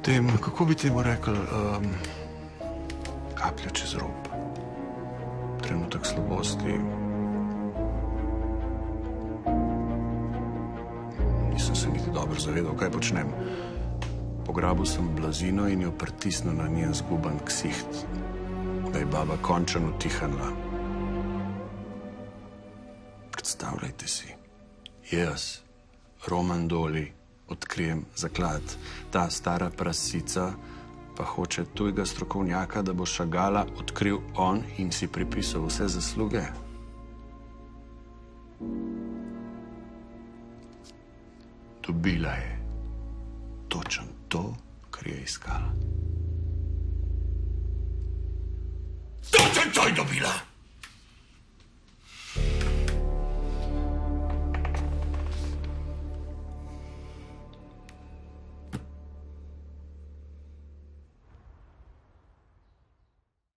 Potem, kako bi temu rekel, kaplja čez rob. Trenutek slabosti. Nisem se niti dobro zavedal, kaj počnem. Pograbil sem blazino in jo pritisnil na njen zguban ksiht, da je baba končno utihnila. Predstavljajte si, jaz, Roman Doli, odkrijem zaklad. Ta stara prasica pa hoče tujega strokovnjaka, da bo Šagala odkril on in si pripisal vse zasluge. Dobila je točno to, kar je iskala. Točno to je dobila!